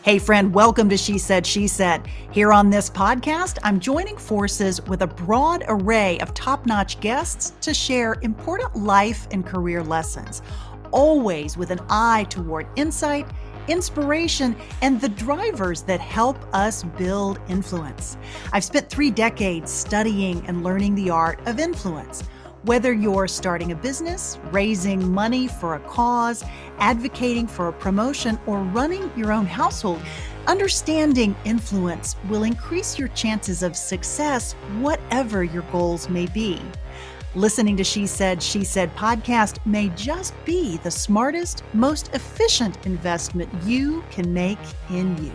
Hey friend, welcome to She Said, She Said. Here on this podcast, I'm joining forces with a broad array of top-notch guests to share important life and career lessons, always with an eye toward insight, inspiration, and the drivers that help us build influence. I've spent 3 decades studying and learning the art of influence. Whether you're starting a business, raising money for a cause, advocating for a promotion, or running your own household, understanding influence will increase your chances of success, whatever your goals may be. Listening to She Said podcast may just be the smartest, most efficient investment you can make in you.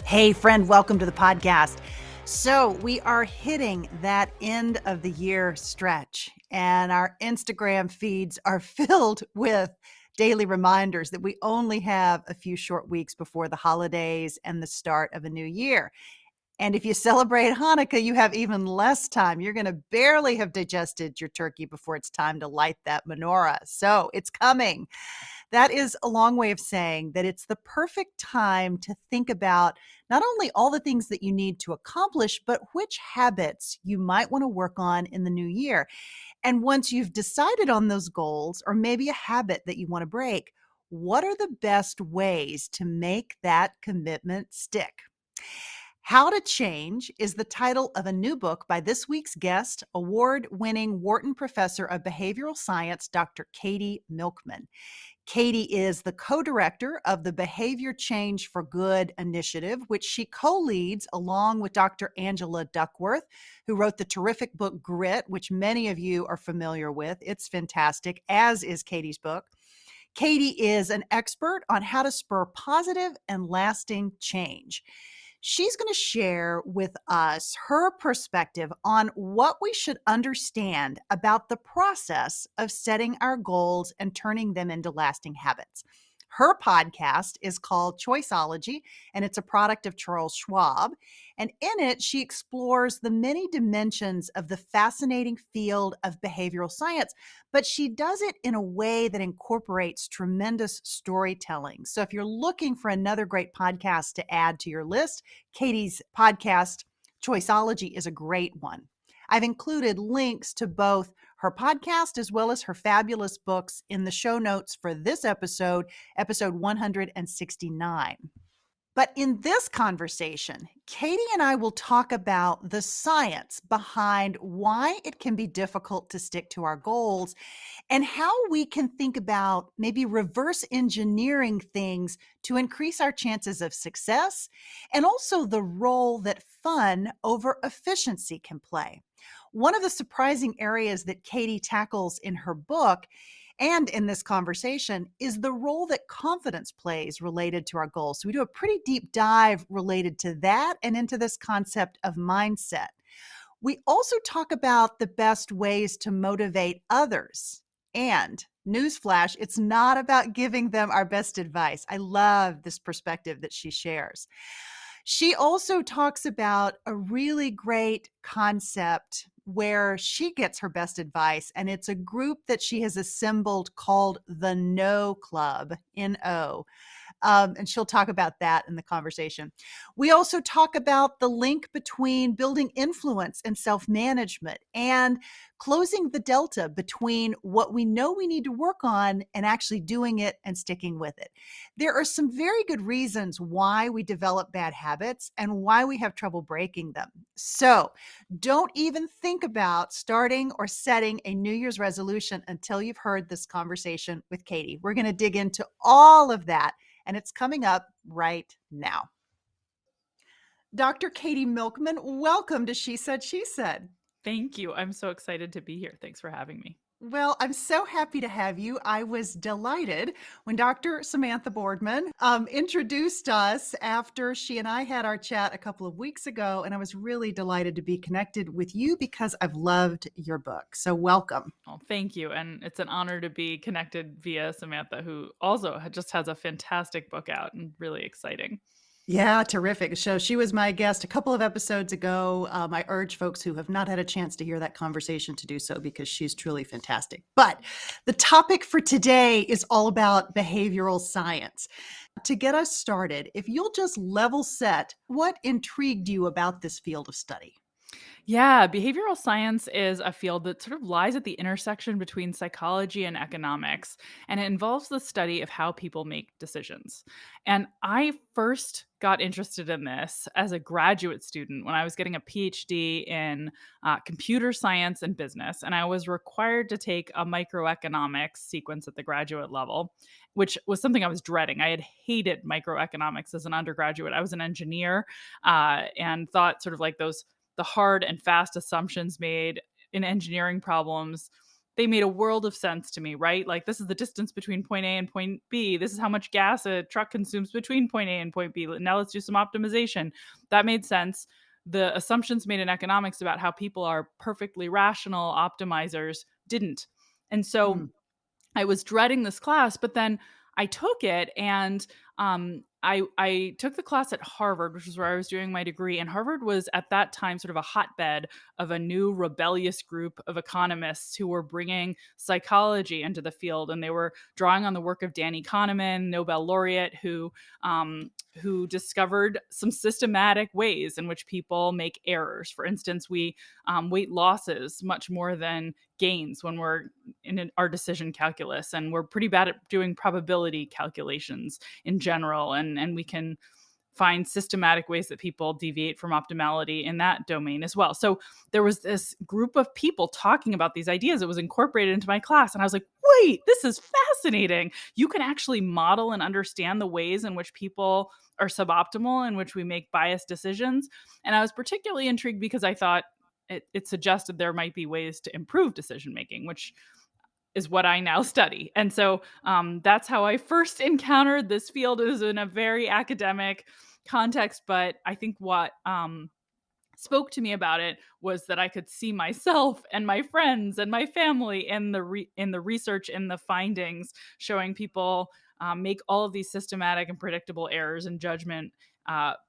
Hey friend, welcome to the podcast. So we are hitting that end of the year stretch, and our Instagram feeds are filled with daily reminders that we only have a few short weeks before the holidays and the start of a new year. And if you celebrate Hanukkah, you have even less time. You're going to barely have digested your turkey before it's time to light that menorah. So it's coming. That is a long way of saying that it's the perfect time to think about not only all the things that you need to accomplish, but which habits you might want to work on in the new year. And once you've decided on those goals, or maybe a habit that you want to break, what are the best ways to make that commitment stick? How to Change is the title of a new book by this week's guest, award-winning Wharton Professor of Behavioral Science, Dr. Katy Milkman. Katy is the co-director of the Behavior Change for Good initiative, which she co-leads along with Dr. Angela Duckworth, who wrote the terrific book Grit, which many of you are familiar with. It's fantastic, as is Katy's book. Katy is an expert on how to spur positive and lasting change. She's going to share with us her perspective on what we should understand about the process of setting our goals and turning them into lasting habits. Her podcast is called Choiceology, and it's a product of Charles Schwab. And in it, she explores the many dimensions of the fascinating field of behavioral science, but she does it in a way that incorporates tremendous storytelling. So if you're looking for another great podcast to add to your list, Katy's podcast, Choiceology, is a great one. I've included links to both her podcast as well as her fabulous books in the show notes for this episode 169. But in this conversation, Katy and I will talk about the science behind why it can be difficult to stick to our goals and how we can think about maybe reverse engineering things to increase our chances of success, and also the role that fun over efficiency can play. One of the surprising areas that Katy tackles in her book and in this conversation is the role that confidence plays related to our goals. So we do a pretty deep dive related to that and into this concept of mindset. We also talk about the best ways to motivate others. And newsflash, it's not about giving them our best advice. I love this perspective that she shares. She also talks about a really great concept where she gets her best advice, and it's a group that she has assembled called the No Club, N-O. And she'll talk about that in the conversation. We also talk about the link between building influence and self-management and closing the delta between what we know we need to work on and actually doing it and sticking with it. There are some very good reasons why we develop bad habits and why we have trouble breaking them. So don't even think about starting or setting a New Year's resolution until you've heard this conversation with Katy. We're going to dig into all of that, and it's coming up right now. Dr. Katy Milkman, welcome to She Said, She Said. Thank you. I'm so excited to be here. Thanks for having me. Well, I'm so happy to have you. I was delighted when Dr. Samantha Boardman introduced us after she and I had our chat a couple of weeks ago, and I was really delighted to be connected with you because I've loved your book. So welcome. Oh, thank you. And it's an honor to be connected via Samantha, who also just has a fantastic book out and really exciting. Yeah, terrific. So she was my guest a couple of episodes ago. I urge folks who have not had a chance to hear that conversation to do so because she's truly fantastic. But the topic for today is all about behavioral science. To get us started, if you'll just level set, what intrigued you about this field of study? Yeah, behavioral science is a field that sort of lies at the intersection between psychology and economics, and it involves the study of how people make decisions. And I first got interested in this as a graduate student when I was getting a PhD in computer science and business, and I was required to take a microeconomics sequence at the graduate level, which was something I was dreading. I had hated microeconomics as an undergraduate. I was an engineer and thought sort of like the hard and fast assumptions made in engineering problems, they made a world of sense to me, right? Like, this is the distance between point A and point B. This is how much gas a truck consumes between point A and point B. Now let's do some optimization. That made sense. The assumptions made in economics about how people are perfectly rational optimizers didn't. And so Mm. I was dreading this class, but then I took it, and I took the class at Harvard, which is where I was doing my degree. And Harvard was at that time sort of a hotbed of a new rebellious group of economists who were bringing psychology into the field, and they were drawing on the work of Danny Kahneman, Nobel laureate, who discovered some systematic ways in which people make errors. For instance, we weight losses much more than gains when we're our decision calculus, and we're pretty bad at doing probability calculations in general, and we can find systematic ways that people deviate from optimality in that domain as well. So there was this group of people talking about these ideas. It was incorporated into my class, and I was like, wait, this is fascinating. You can actually model and understand the ways in which people are suboptimal, in which we make biased decisions. And I was particularly intrigued because I thought it suggested there might be ways to improve decision making, which is what I now study. And so that's how I first encountered this field. It was in a very academic context, but I think what spoke to me about it was that I could see myself and my friends and my family in in the research and the findings showing people make all of these systematic and predictable errors in judgment.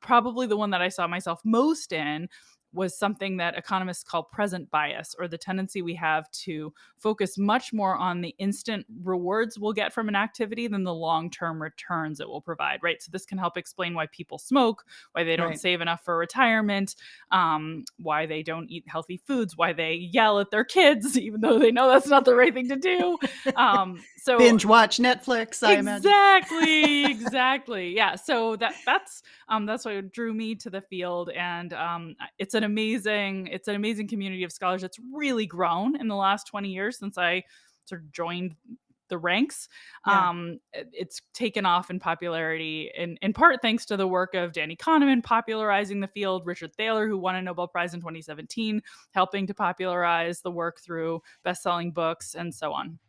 Probably the one that I saw myself most in was something that economists call present bias, or the tendency we have to focus much more on the instant rewards we'll get from an activity than the long-term returns it will provide, right? So this can help explain why people smoke, why they don't Right. save enough for retirement, why they don't eat healthy foods, why they yell at their kids, even though they know that's not the right thing to do. So Binge watch Netflix, I imagine. exactly, exactly. Yeah. So that's what drew me to the field, and it's an amazing community of scholars. It's really grown in the last 20 years since I sort of joined the ranks. Yeah. It's taken off in popularity in part thanks to the work of Danny Kahneman popularizing the field, Richard Thaler, who won a Nobel Prize in 2017, helping to popularize the work through best-selling books and so on.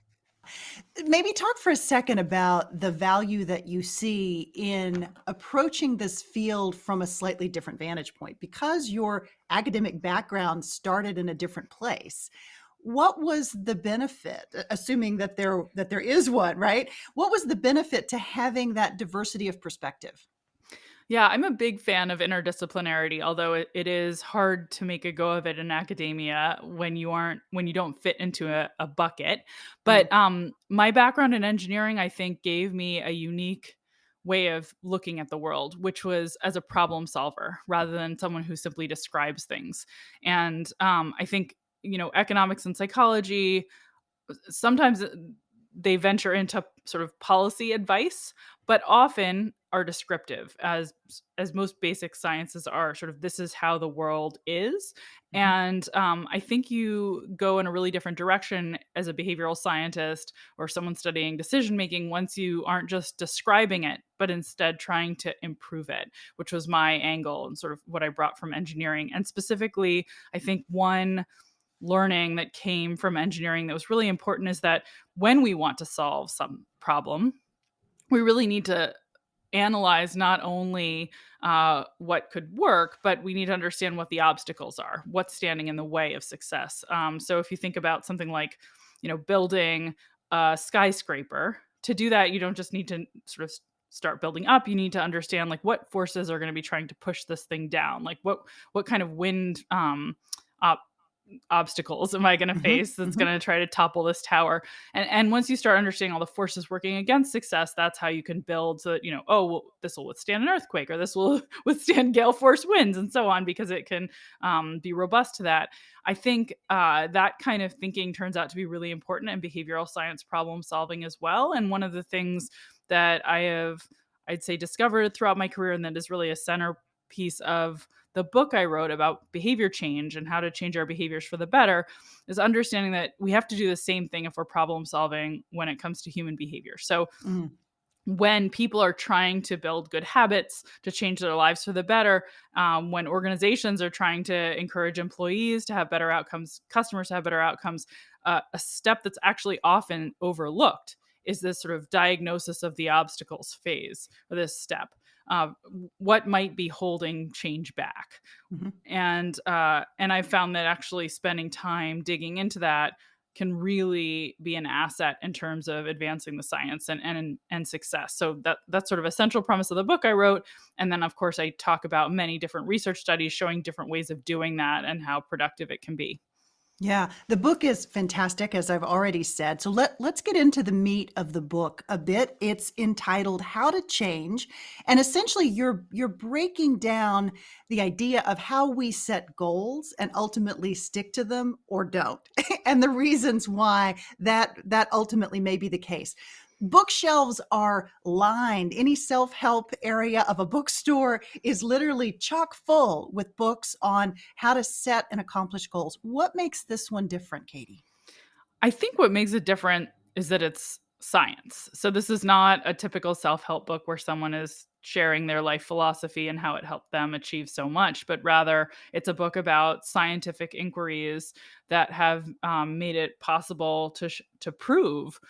Maybe talk for a second about the value that you see in approaching this field from a slightly different vantage point. Because your academic background started in a different place, what was the benefit, assuming that there is one, right? What was the benefit to having that diversity of perspective? Yeah, I'm a big fan of interdisciplinarity, although it is hard to make a go of it in academia when you don't fit into a bucket. Mm. But my background in engineering, I think, gave me a unique way of looking at the world, which was as a problem solver rather than someone who simply describes things. And I think, economics and psychology sometimes they venture into sort of policy advice, but often are descriptive, as most basic sciences are. Sort of, this is how the world is. Mhm. And I think you go in a really different direction as a behavioral scientist or someone studying decision making once you aren't just describing it, but instead trying to improve it, which was my angle and sort of what I brought from engineering. And specifically, I think one learning that came from engineering that was really important is that when we want to solve some problem, we really need to analyze not only what could work, but we need to understand what the obstacles are, what's standing in the way of success. So if you think about something like, building a skyscraper, to do that, you don't just need to sort of start building up, you need to understand like what forces are going to be trying to push this thing down. Like what kind of wind op- obstacles am I going to Hmm. face that's Hmm. going to try to topple this tower? And once you start understanding all the forces working against success, that's how you can build so that, oh, well, this will withstand an earthquake, or this will withstand gale force winds, and so on, because it can be robust to that. I think that kind of thinking turns out to be really important in behavioral science problem solving as well. And one of the things that I'd say, discovered throughout my career, and that is really a centerpiece of the book I wrote about behavior change and how to change our behaviors for the better, is understanding that we have to do the same thing if we're problem solving when it comes to human behavior. So Hmm. when people are trying to build good habits to change their lives for the better, when organizations are trying to encourage employees to have better outcomes, customers to have better outcomes, a step that's actually often overlooked is this sort of diagnosis of the obstacles phase, or this step. Uh, what might be holding change back? Hmm. And I found that actually spending time digging into that can really be an asset in terms of advancing the science and success. So that's sort of a central premise of the book I wrote. And then of course I talk about many different research studies showing different ways of doing that and how productive it can be. Yeah, the book is fantastic, as I've already said. So let's get into the meat of the book a bit. It's entitled "How to Change," and essentially you're breaking down the idea of how we set goals and ultimately stick to them or don't, and the reasons why that ultimately may be the case. Bookshelves are lined. Any self-help area of a bookstore is literally chock full with books on how to set and accomplish goals. What makes this one different, Katy? I think what makes it different is that it's science. So this is not a typical self-help book where someone is sharing their life philosophy and how it helped them achieve so much, but rather it's a book about scientific inquiries that have made it possible to prove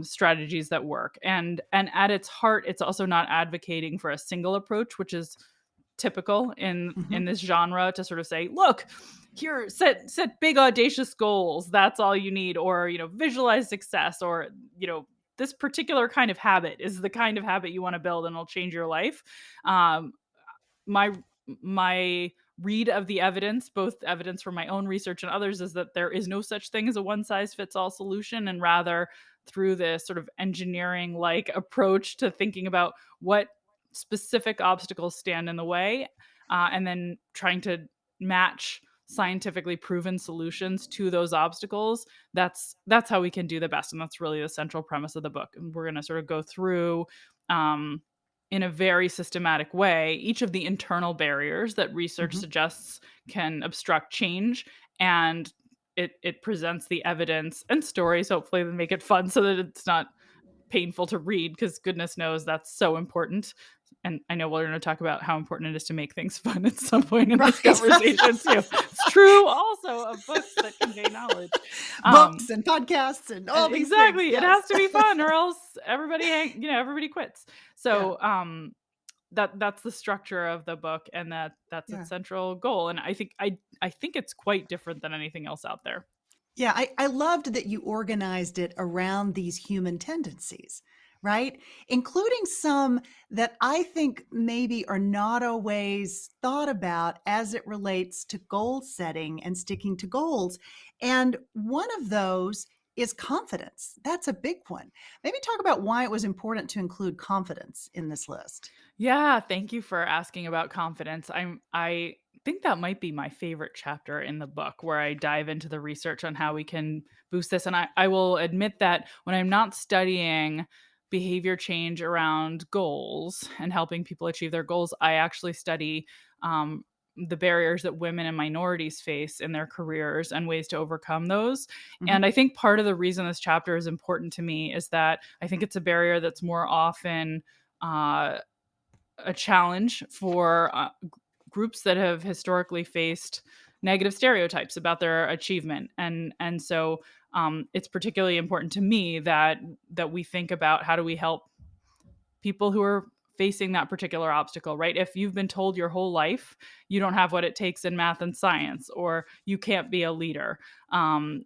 strategies that work. And at its heart, it's also not advocating for a single approach, which is typical in Mhm. this genre, to sort of say, look, here, set big audacious goals, that's all you need, or visualize success, or this particular kind of habit is the kind of habit you want to build and it'll change your life. um my my read of the evidence, both evidence from my own research and others, is that there is no such thing as a one size fits all solution, and rather through this sort of engineering like approach to thinking about what specific obstacles stand in the way, and then trying to match scientifically proven solutions to those obstacles. That's how we can do the best, and that's really the central premise of the book. And we're going to sort of go through um, in a very systematic way each of the internal barriers that research Mhm. suggests can obstruct change, and it presents the evidence and stories, hopefully, that make it fun so that it's not painful to read, because goodness knows that's so important. And I know we're going to talk about how important it is to make things fun at some point in this Right. conversation too. It's true also of books that convey knowledge. Books and podcasts and all these things. Exactly, it Yes. has to be fun, or else everybody quits. Yeah. So that's the structure of the book, and that's Yeah. its central goal. And I think it's quite different than anything else out there. Yeah, I loved that you organized it around these human tendencies, right? Including some that I think maybe are not always thought about as it relates to goal setting and sticking to goals. And one of those is confidence. That's a big one. Maybe talk about why it was important to include confidence in this list. Yeah, thank you for asking about confidence. I think that might be my favorite chapter in the book, where I dive into the research on how we can boost this. And I will admit that when I'm not studying behavior change around goals and helping people achieve their goals, I actually study the barriers that women and minorities face in their careers and ways to overcome those. Mhm. And I think part of the reason this chapter is important to me is that I think it's a barrier that's more often uh, a challenge for groups that have historically faced negative stereotypes about their achievement. And so it's particularly important to me that we think about how do we help people who are facing that particular obstacle, right? If you've been told your whole life you don't have what it takes in math and science, or you can't be a leader,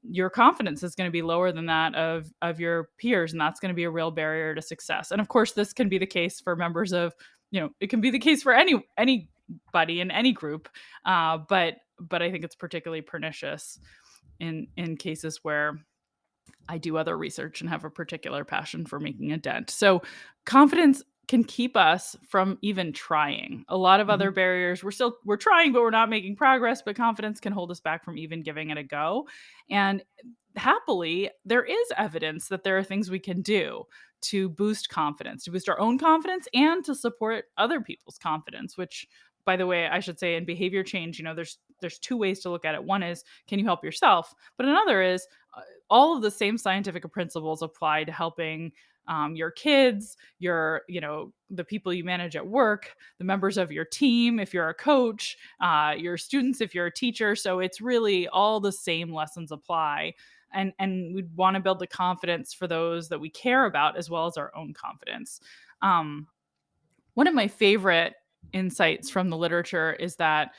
your confidence is going to be lower than that of your peers, and that's going to be a real barrier to success. And of course, this can be the case for members of, it can be the case for anybody in any group, but I think it's particularly pernicious in cases where I do other research and have a particular passion for making a dent. So confidence can keep us from even trying. A lot of other barriers, we're trying, but we're not making progress, but confidence can hold us back from even giving it a go. And happily, there is evidence that there are things we can do to boost confidence, to boost our own confidence and to support other people's confidence, which, by the way, I should say in behavior change, there's two ways to look at it. One is, can you help yourself? But another is, all of the same scientific principles apply to helping your kids, the people you manage at work, the members of your team, if you're a coach, your students, if you're a teacher. So it's really all the same lessons apply. And we'd want to build the confidence for those that we care about, as well as our own confidence. One of my favorite insights from the literature is that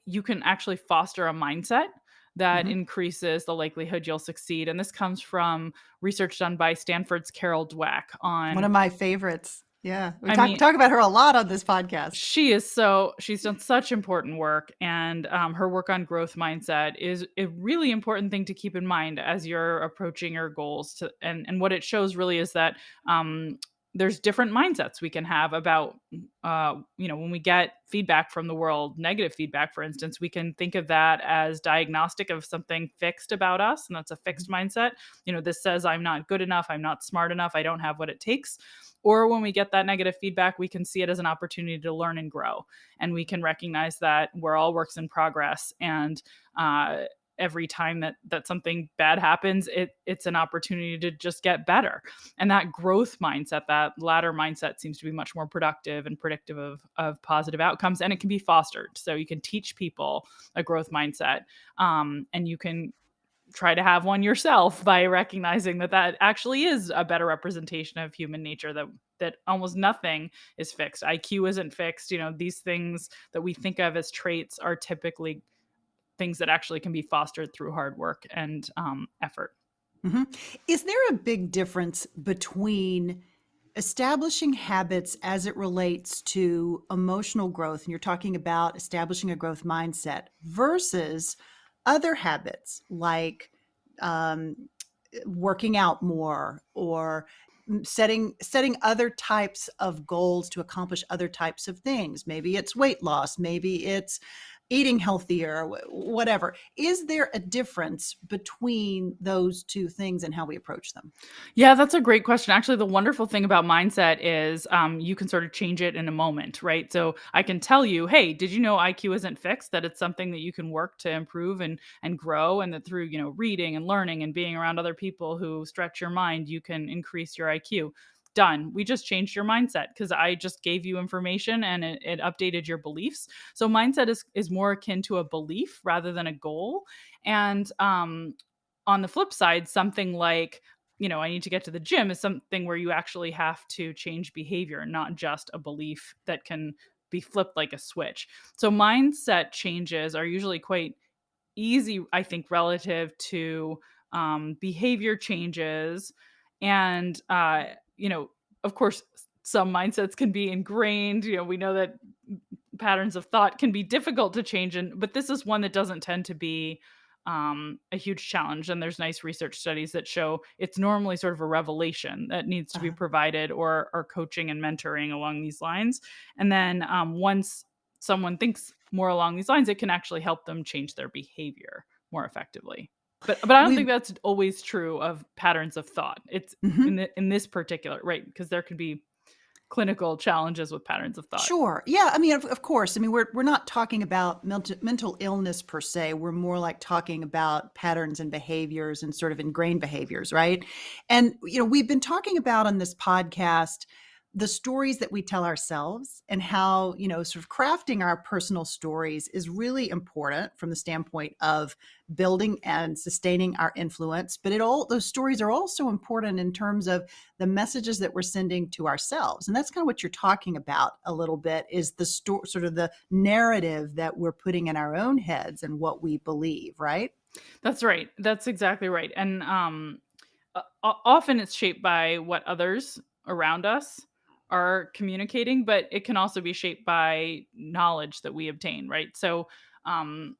you can actually foster a mindset that increases the likelihood you'll succeed. And this comes from research done by Stanford's Carol Dweck on one of my favorites. Yeah. We talk about her a lot on this podcast. She's done such important work, and her work on growth mindset is a really important thing to keep in mind as you're approaching your goals. And what it shows really is that there's different mindsets we can have about, when we get feedback from the world, negative feedback, for instance, we can think of that as diagnostic of something fixed about us. And that's a fixed mindset. This says I'm not good enough. I'm not smart enough. I don't have what it takes. Or when we get that negative feedback, we can see it as an opportunity to learn and grow. And we can recognize that we're all works in progress. And every time that something bad happens, it's an opportunity to just get better. And that growth mindset, that latter mindset, seems to be much more productive and predictive of positive outcomes. And it can be fostered. So you can teach people a growth mindset, and you can try to have one yourself by recognizing that actually is a better representation of human nature, that almost nothing is fixed. IQ isn't fixed. These things that we think of as traits are typically things that actually can be fostered through hard work and effort. Is there a big difference between establishing habits as it relates to emotional growth, and you're talking about establishing a growth mindset, versus other habits like working out more, or setting other types of goals to accomplish other types of things? Maybe it's weight loss, maybe it's eating healthier, whatever. Is there a difference between those two things and how we approach them? Yeah, that's a great question. Actually, the wonderful thing about mindset is you can sort of change it in a moment, right? So I can tell you, hey, did you know IQ isn't fixed? That it's something that you can work to improve and grow, and that through reading and learning and being around other people who stretch your mind, you can increase your IQ. Done. We just changed your mindset because I just gave you information and it updated your beliefs. So mindset is more akin to a belief rather than a goal. And on the flip side, something like, I need to get to the gym is something where you actually have to change behavior, not just a belief that can be flipped like a switch. So mindset changes are usually quite easy, I think, relative to behavior changes. And of course, some mindsets can be ingrained. We know that patterns of thought can be difficult to change, but this is one that doesn't tend to be a huge challenge. And there's nice research studies that show it's normally sort of a revelation that needs to be provided, or coaching and mentoring along these lines. And then once someone thinks more along these lines, it can actually help them change their behavior more effectively. But I don't think that's always true of patterns of thought. It's in this particular, right? Because there can be clinical challenges with patterns of thought. Sure. Yeah. I mean, of course. I mean, we're not talking about mental illness per se. We're more like talking about patterns and behaviors and sort of ingrained behaviors, right? And we've been talking about on this podcast the stories that we tell ourselves and how, sort of crafting our personal stories is really important from the standpoint of building and sustaining our influence. But those stories are also important in terms of the messages that we're sending to ourselves. And that's kind of what you're talking about a little bit, is the sort of the narrative that we're putting in our own heads and what we believe, right? That's right. That's exactly right. And often it's shaped by what others around us are communicating, but it can also be shaped by knowledge that we obtain, right? So, um,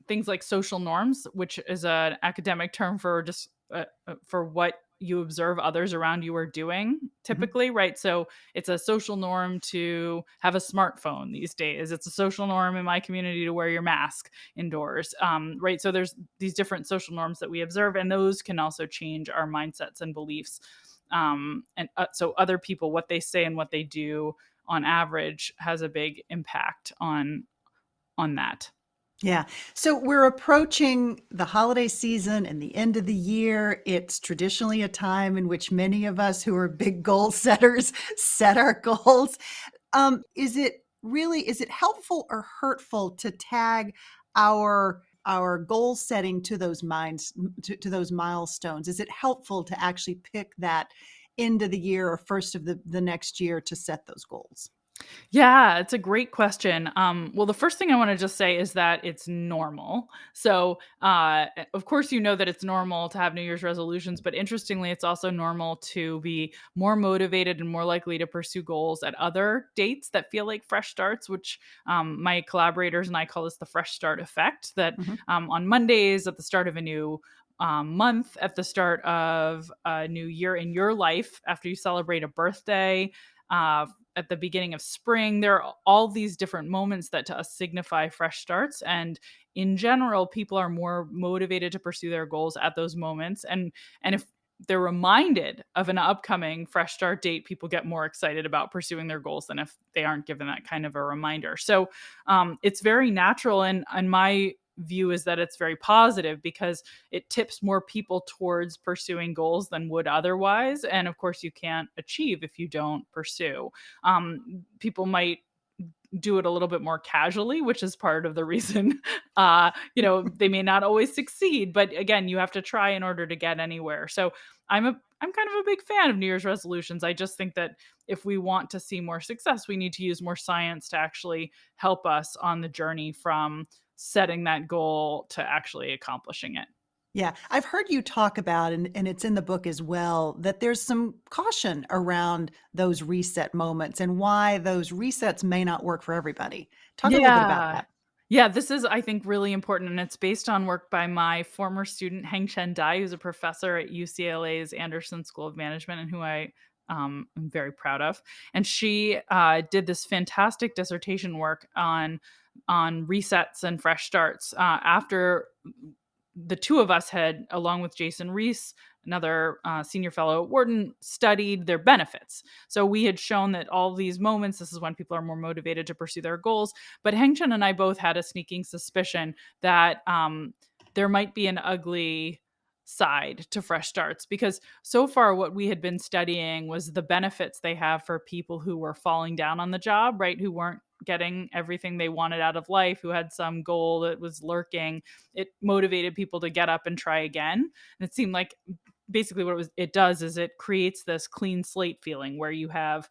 things like social norms, which is an academic term for just for what you observe others around you are doing Mhm. typically, right? So it's a social norm to have a smartphone these days. It's a social norm in my community to wear your mask indoors, right? So there's these different social norms that we observe, and those can also change our mindsets and beliefs. And so other people, what they say and what they do on average, has a big impact on that. Yeah. So we're approaching the holiday season and the end of the year. It's traditionally a time in which many of us who are big goal setters set our goals. Is it helpful or hurtful to tag our goal setting to those to those milestones? Is it helpful to actually pick that end of the year or first of the next year to set those goals? Yeah, it's a great question. Well, the first thing I want to just say is that it's normal. So, of course, you know that it's normal to have New Year's resolutions, but interestingly, it's also normal to be more motivated and more likely to pursue goals at other dates that feel like fresh starts, which my collaborators and I call this the fresh start effect. That Mhm. on Mondays at the start of a new month, at the start of a new year in your life, after you celebrate a birthday, at the beginning of spring. There are all these different moments that to us signify fresh starts. And in general, people are more motivated to pursue their goals at those moments. And if they're reminded of an upcoming fresh start date, people get more excited about pursuing their goals than if they aren't given that kind of a reminder. So it's very natural. And my view is that it's very positive because it tips more people towards pursuing goals than would otherwise. And of course, you can't achieve if you don't pursue. People might do it a little bit more casually, which is part of the reason. They may not always succeed, but again, you have to try in order to get anywhere. So I'm kind of a big fan of New Year's resolutions. I just think that if we want to see more success, we need to use more science to actually help us on the journey from setting that goal to actually accomplishing it. Yeah, I've heard you talk about, and it's in the book as well, that there's some caution around those reset moments and why those resets may not work for everybody. Talk a little bit about Yeah. that. Yeah, this is, I think, really important, and it's based on work by my former student, Heng-Chen Dai, who's a professor at UCLA's Anderson School of Management and who I am very proud of. And she did this fantastic dissertation work on resets and fresh starts after the two of us had, along with Jason Reese, another senior fellow at Wharton, studied their benefits. So we had shown that all these moments, this is when people are more motivated to pursue their goals. But Heng Chen and I both had a sneaking suspicion that there might be an ugly side to fresh starts, because so far what we had been studying was the benefits they have for people who were falling down on the job, right, who weren't getting everything they wanted out of life, who had some goal that was lurking. It motivated people to get up and try again. And it seemed like basically what it does is it creates this clean slate feeling where you have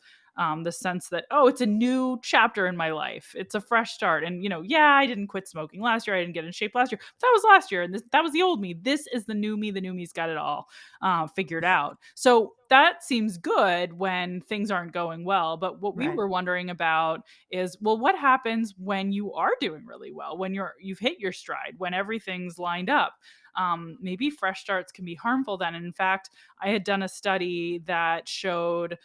the sense that, oh, it's a new chapter in my life, it's a fresh start. And yeah, I didn't quit smoking last year, I didn't get in shape last year, but that was last year, and that was the old me. This is the new me. The new me's got it all figured out. So that seems good when things aren't going well. But what we Right. were wondering about is, well, what happens when you are doing really well, when you've hit your stride, when everything's lined up? Maybe fresh starts can be harmful then. And in fact, I had done a study that showed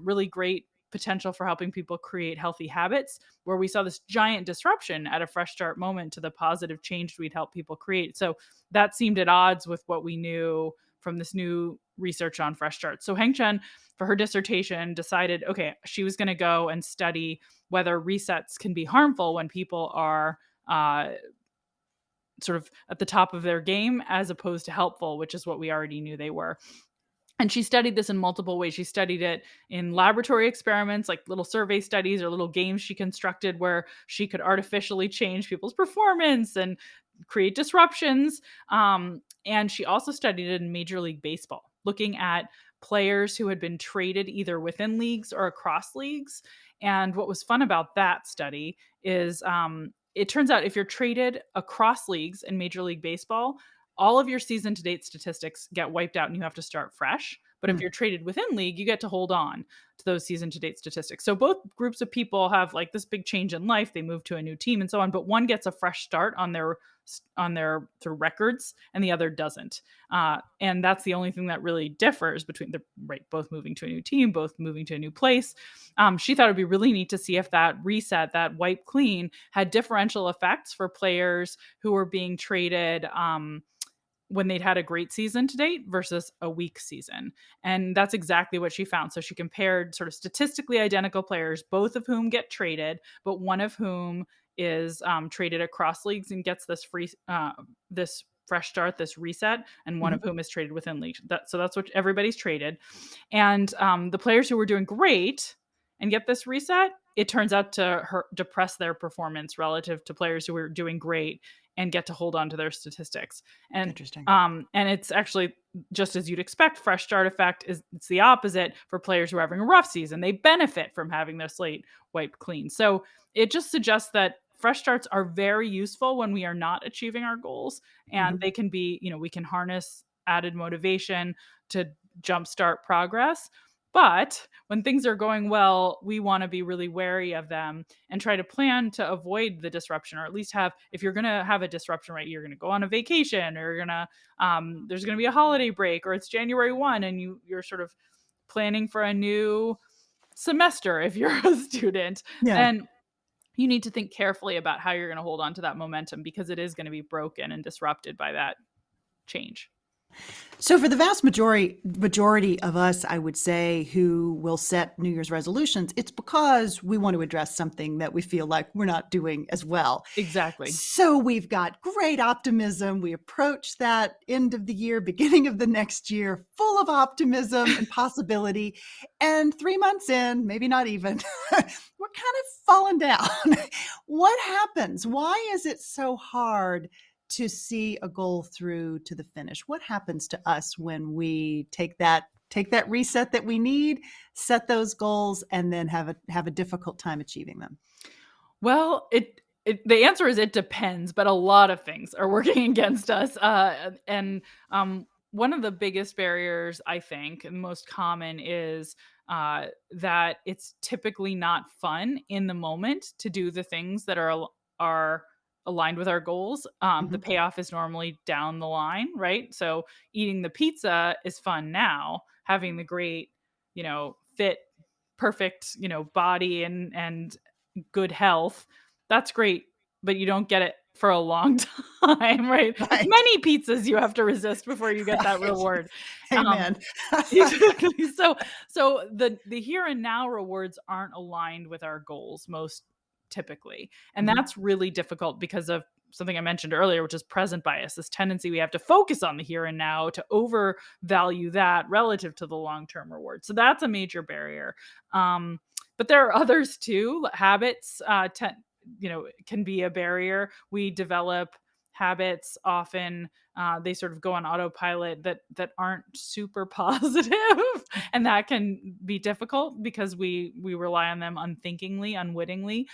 really great potential for helping people create healthy habits, where we saw this giant disruption at a fresh start moment to the positive change we'd help people create. So that seemed at odds with what we knew from this new research on fresh starts. So Heng Chen, for her dissertation, decided, okay, she was going to go and study whether resets can be harmful when people are sort of at the top of their game, as opposed to helpful, which is what we already knew they were. And she studied this in multiple ways. She studied it in laboratory experiments, like little survey studies or little games she constructed where she could artificially change people's performance and create disruptions. And she also studied it in Major League Baseball, looking at players who had been traded either within leagues or across leagues. And what was fun about that study is it turns out if you're traded across leagues in Major League Baseball, all of your season to date statistics get wiped out and you have to start fresh. But if Mm. you're traded within league, you get to hold on to those season to date statistics. So both groups of people have like this big change in life. They move to a new team and so on, but one gets a fresh start on their through records and the other doesn't. And that's the only thing that really differs between the right, both moving to a new team, both moving to a new place. She thought it'd be really neat to see if that reset, that wipe clean, had differential effects for players who were being traded when they'd had a great season to date versus a weak season. And that's exactly what she found. So she compared sort of statistically identical players, both of whom get traded, but one of whom is traded across leagues and gets this fresh start, this reset, and one Mhm. of whom is traded within leagues. So that's what everybody's traded. And the players who were doing great and get this reset, it turns out to depress their performance relative to players who were doing great and get to hold on to their statistics. And Interesting. and it's actually just as you'd expect. Fresh start effect is it's the opposite for players who are having a rough season. They benefit from having their slate wiped clean. So it just suggests that fresh starts are very useful when we are not achieving our goals, and Mhm. they can be, we can harness added motivation to jumpstart progress. But when things are going well, we want to be really wary of them and try to plan to avoid the disruption, or at least have, if you're going to have a disruption, right, you're going to go on a vacation, or you're going to, there's going to be a holiday break, or it's January 1 and you're sort of planning for a new semester if you're a student, Yeah. then you need to think carefully about how you're going to hold on to that momentum because it is going to be broken and disrupted by that change. So for the vast majority of us, I would say, who will set New Year's resolutions, it's because we want to address something that we feel like we're not doing as well. Exactly. So we've got great optimism. We approach that end of the year, beginning of the next year, full of optimism and possibility. And 3 months in, maybe not even, we're kind of falling down. What happens? Why is it so hard to see a goal through to the finish? What happens to us when we take that reset that we need, set those goals, and then have a difficult time achieving them? Well, the answer is it depends, but a lot of things are working against us. And one of the biggest barriers, I think, and most common is that it's typically not fun in the moment to do the things that are aligned with our goals. The Mhm. payoff is normally down the line, right? So eating the pizza is fun now. Having the great, fit, perfect, body and good health, that's great, but you don't get it for a long time, right? It's Right. many pizzas you have to resist before you get that Right. reward. Um, Amen. exactly. So the here and now rewards aren't aligned with our goals most typically. And Mhm. that's really difficult because of something I mentioned earlier, which is present bias, this tendency we have to focus on the here and now, to overvalue that relative to the long-term reward. So that's a major barrier. But there are others too. Habits, can be a barrier. We develop habits often, they sort of go on autopilot that aren't super positive, and that can be difficult because we rely on them unthinkingly, unwittingly.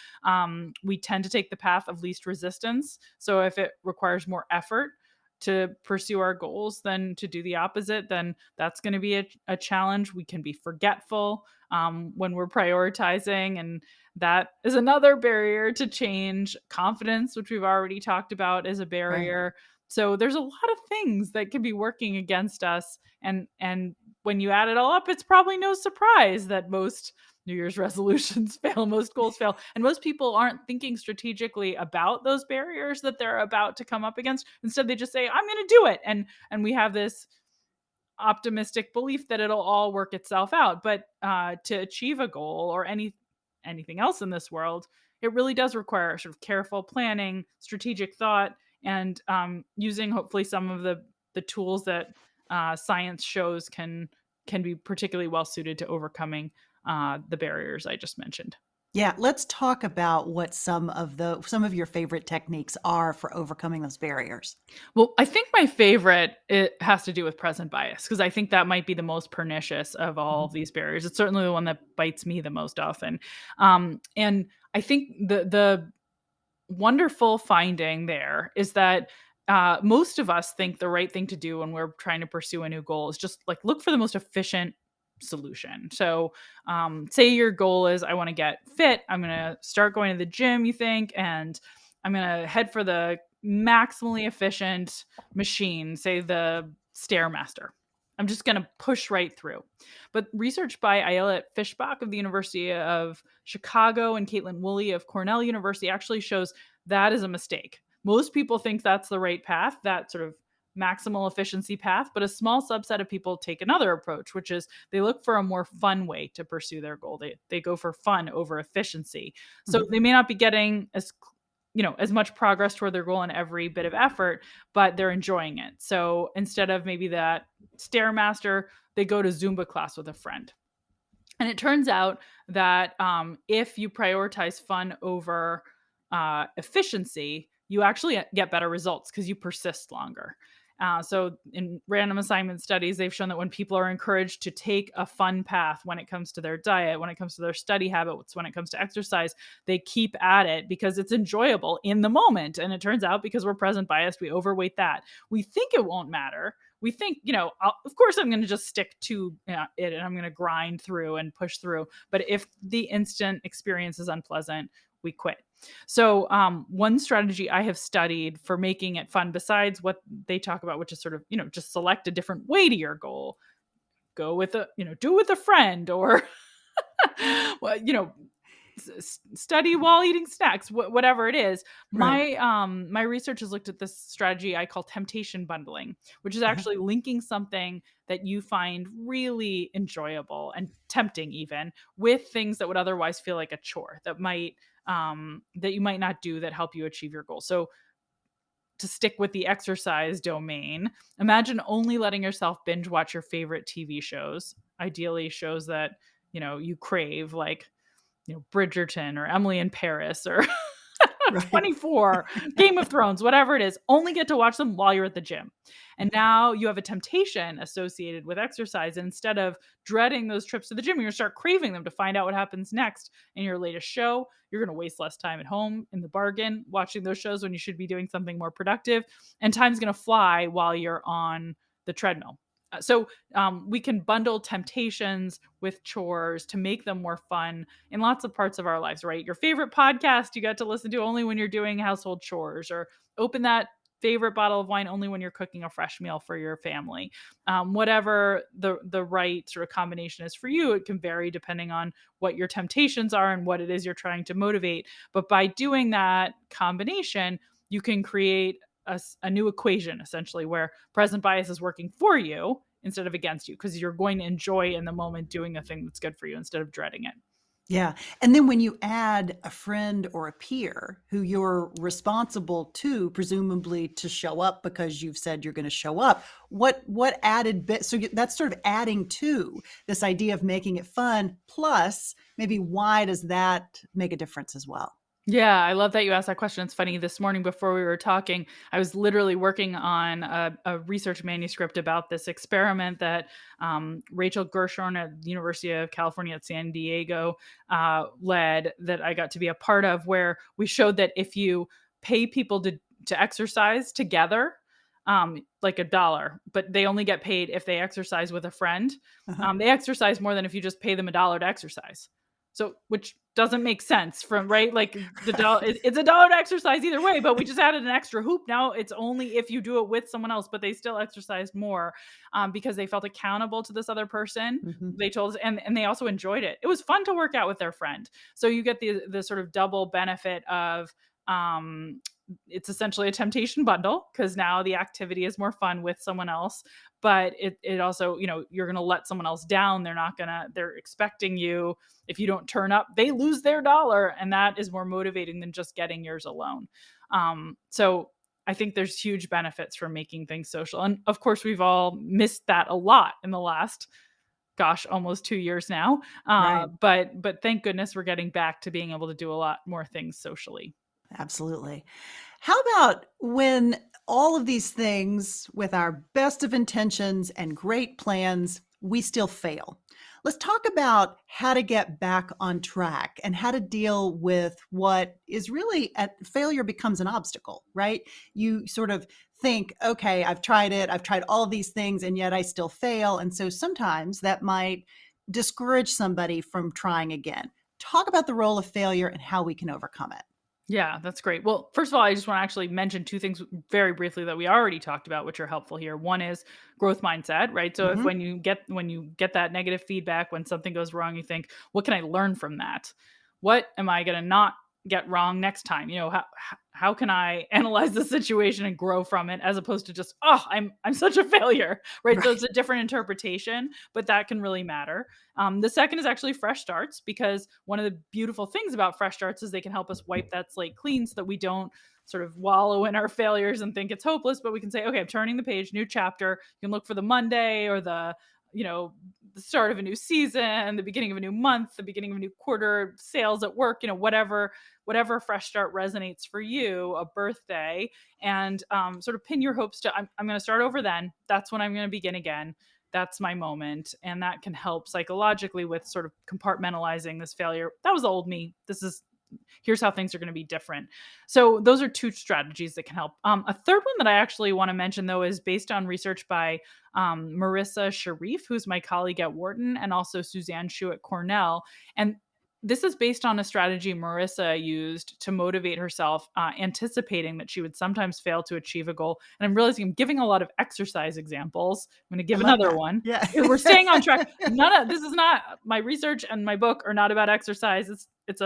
We tend to take the path of least resistance. So if it requires more effort to pursue our goals than to do the opposite, then that's going to be a challenge. We can be forgetful when we're prioritizing, and that is another barrier to change. Confidence, which we've already talked about, is a Right. barrier. So there's a lot of things that can be working against us, and when you add it all up, it's probably no surprise that most New Year's resolutions fail, most goals fail, and most people aren't thinking strategically about those barriers that they're about to come up against. Instead, they just say, "I'm going to do it," and we have this optimistic belief that it'll all work itself out. But to achieve a goal or anything else in this world, it really does require sort of careful planning, strategic thought, and using hopefully some of the tools that science shows can can be particularly well suited to overcoming the barriers I just mentioned. Yeah, let's talk about what some of your favorite techniques are for overcoming those barriers. Well, I think my favorite, it has to do with present bias, because I think that might be the most pernicious of all Mhm. of these barriers. It's certainly the one that bites me the most often. And I think the wonderful finding there is that most of us think the right thing to do when we're trying to pursue a new goal is just like look for the most efficient solution. So, say your goal is I want to get fit. I'm going to start going to the gym, you think, and I'm going to head for the maximally efficient machine, say the Stairmaster. I'm just going to push right through. But research by Ayelet Fishbach of the University of Chicago and Caitlin Woolley of Cornell University actually shows that is a mistake. Most people think that's the right path, that sort of maximal efficiency path, but a small subset of people take another approach, which is they look for a more fun way to pursue their goal. They go for fun over efficiency. So Mhm. they may not be getting as much progress toward their goal in every bit of effort, but they're enjoying it. So instead of maybe that Stairmaster, they go to Zumba class with a friend. And it turns out that if you prioritize fun over efficiency, you actually get better results because you persist longer. So, in random assignment studies, they've shown that when people are encouraged to take a fun path when it comes to their diet, when it comes to their study habits, when it comes to exercise, they keep at it because it's enjoyable in the moment. And it turns out because we're present biased, we overweight that. We think it won't matter. We think, of course, I'm going to just stick to it and I'm going to grind through and push through. But if the instant experience is unpleasant, we quit. So, one strategy I have studied for making it fun, besides what they talk about, which is sort of, just select a different way to your goal, go with do it with a friend, or, well, study while eating snacks, whatever it is. Right. My research has looked at this strategy I call temptation bundling, which is Uh-huh. actually linking something that you find really enjoyable and tempting even with things that would otherwise feel like a chore that you might not do that help you achieve your goal. So, to stick with the exercise domain, imagine only letting yourself binge watch your favorite TV shows, ideally shows that you crave, like Bridgerton or Emily in Paris or Right. 24, Game of Thrones, whatever it is, only get to watch them while you're at the gym. And Mhm. now you have a temptation associated with exercise. And instead of dreading those trips to the gym, you're going to start craving them to find out what happens next in your latest show. You're going to waste less time at home in the bargain watching those shows when you should be doing something more productive. And time's going to fly while you're on the treadmill. So we can bundle temptations with chores to make them more fun in lots of parts of our lives, right? Your favorite podcast you got to listen to only when you're doing household chores, or open that favorite bottle of wine only when you're cooking a fresh meal for your family. Whatever the right sort of combination is for you, it can vary depending on what your temptations are and what it is you're trying to motivate. But by doing that combination, you can create a new equation essentially where present bias is working for you instead of against you, because you're going to enjoy in the moment doing a thing that's good for you instead of dreading it. Yeah. And then when you add a friend or a peer who you're responsible to, presumably to show up because you've said you're going to show up, what added bit? So that's sort of adding to this idea of making it fun. Plus, maybe why does that make a difference as well? Yeah, I love that you asked that question. It's funny. This morning before we were talking, I was literally working on a research manuscript about this experiment that Rachel Gershorn at the University of California at San Diego led, that I got to be a part of, where we showed that if you pay people to exercise together, like $1, but they only get paid if they exercise with a friend. Uh-huh. They exercise more than if you just pay them $1 to exercise. So, which doesn't make sense from, right? Like the dollar, it's $1 to exercise either way, but we just added an extra hoop. Now it's only if you do it with someone else, but they still exercised more because they felt accountable to this other person. Hmm. They told us, and they also enjoyed it. It was fun to work out with their friend. So you get the sort of double benefit of um, it's essentially a temptation bundle because now the activity is more fun with someone else, but it also, you're going to let someone else down. They're expecting you. If you don't turn up, they lose their $1, and that is more motivating than just getting yours alone. So I think there's huge benefits from making things social. And of course, we've all missed that a lot in the last gosh, almost 2 years now. Right. But thank goodness we're getting back to being able to do a lot more things socially. Absolutely. How about when all of these things, with our best of intentions and great plans, we still fail? Let's talk about how to get back on track and how to deal with what is really failure becomes an obstacle, right? You sort of think, okay, I've tried it, I've tried all of these things, and yet I still fail. And so sometimes that might discourage somebody from trying again. Talk about the role of failure and how we can overcome it. Yeah, that's great. Well, first of all, I just want to actually mention two things very briefly that we already talked about, which are helpful here. One is growth mindset, right? So if Mhm. when you get that negative feedback, when something goes wrong, you think, what can I learn from that? What am I going to not get wrong next time? How can I analyze the situation and grow from it, as opposed to just, oh, I'm such a failure, right? So Right. it's a different interpretation, but that can really matter. The second is actually fresh starts, because one of the beautiful things about fresh starts is they can help us wipe that slate clean so that we don't sort of wallow in our failures and think it's hopeless, but we can say, okay, I'm turning the page, new chapter. You can look for the Monday or you know, the start of a new season, the beginning of a new month, the beginning of a new quarter, sales at work, whatever fresh start resonates for you, a birthday, and sort of pin your hopes to, I'm going to start over then. That's when I'm going to begin again. That's my moment. And that can help psychologically with sort of compartmentalizing this failure. That was old me. Here's how things are going to be different. So those are two strategies that can help. A third one that I actually want to mention, though, is based on research by Marissa Sharif, who's my colleague at Wharton, and also Suzanne Shu at Cornell. And this is based on a strategy Marissa used to motivate herself, anticipating that she would sometimes fail to achieve a goal. And I'm realizing I'm giving a lot of exercise examples. I'm going to I give love another that. one. Yeah. We're staying on track. This is not, my research and my book are not about exercise. It's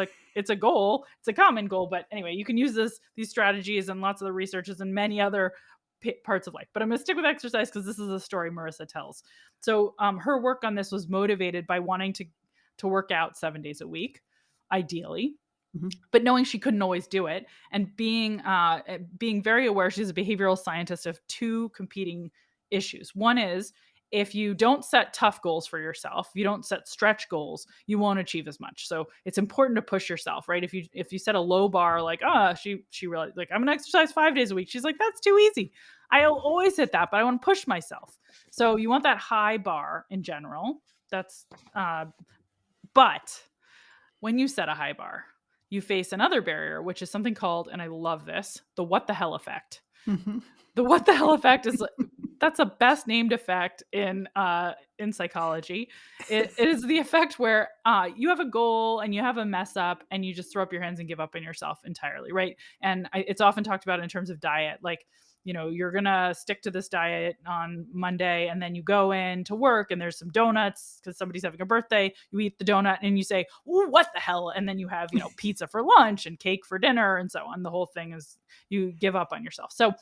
a goal. It's a common goal. But anyway, you can use these strategies and lots of the researches and many other parts of life. But I'm going to stick with exercise because this is a story Marissa tells. So her work on this was motivated by wanting to work out 7 days a week, ideally, Mhm. but knowing she couldn't always do it, and being very aware. She's a behavioral scientist of two competing issues. One is, if you don't set tough goals for yourself, you don't set stretch goals, you won't achieve as much. So it's important to push yourself, right? If you set a low bar, like, she really, like, I'm gonna exercise 5 days a week, she's like, that's too easy. I'll always hit that, but I want to push myself. So you want that high bar in general. That's but when you set a high bar, you face another barrier, which is something called, and I love this, the what the hell effect. Mhm. The what the hell effect is, that's a best named effect in psychology. It is the effect where you have a goal and you have a mess up and you just throw up your hands and give up on yourself entirely, right? And it's often talked about in terms of diet, like, you're gonna stick to this diet on Monday, and then you go in to work and there's some donuts because somebody's having a birthday. You eat the donut and you say, "Ooh, what the hell?" And then you have, pizza for lunch and cake for dinner and so on. The whole thing is, you give up on yourself. So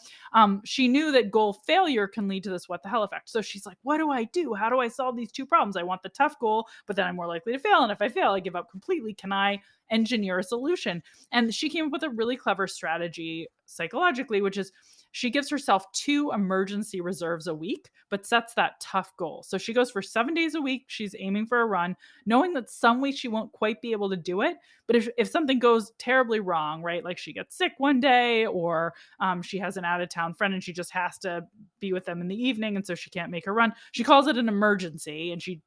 she knew that goal failure can lead to this what the hell effect. So she's like, what do I do? How do I solve these two problems? I want the tough goal, but then I'm more likely to fail. And if I fail, I give up completely. Can I engineer a solution? And she came up with a really clever strategy psychologically, which is, she gives herself 2 emergency reserves a week, but sets that tough goal. So she goes for 7 days a week. She's aiming for a run, knowing that some weeks she won't quite be able to do it. But if something goes terribly wrong, right? Like she gets sick one day, or she has an out of town friend and she just has to be with them in the evening, and so she can't make her run. She calls it an emergency, and she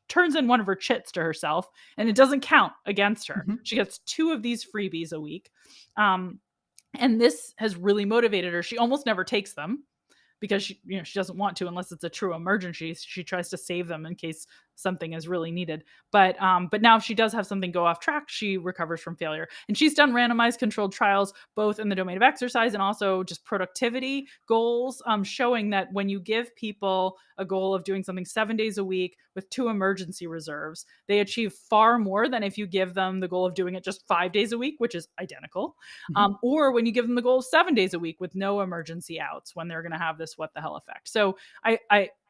turns in one of her chits to herself, and it doesn't count against her. Mhm. She gets 2 of these freebies a week. And this has really motivated her. She almost never takes them because she doesn't want to, unless it's a true emergency. She tries to save them in case something is really needed. But now if she does have something go off track, she recovers from failure. And she's done randomized controlled trials both in the domain of exercise and also just productivity goals, showing that when you give people a goal of doing something 7 days a week with 2 emergency reserves, they achieve far more than if you give them the goal of doing it just 5 days a week, which is identical, Mhm. or when you give them the goal of 7 days a week with no emergency outs, when they're going to have this what the hell effect. So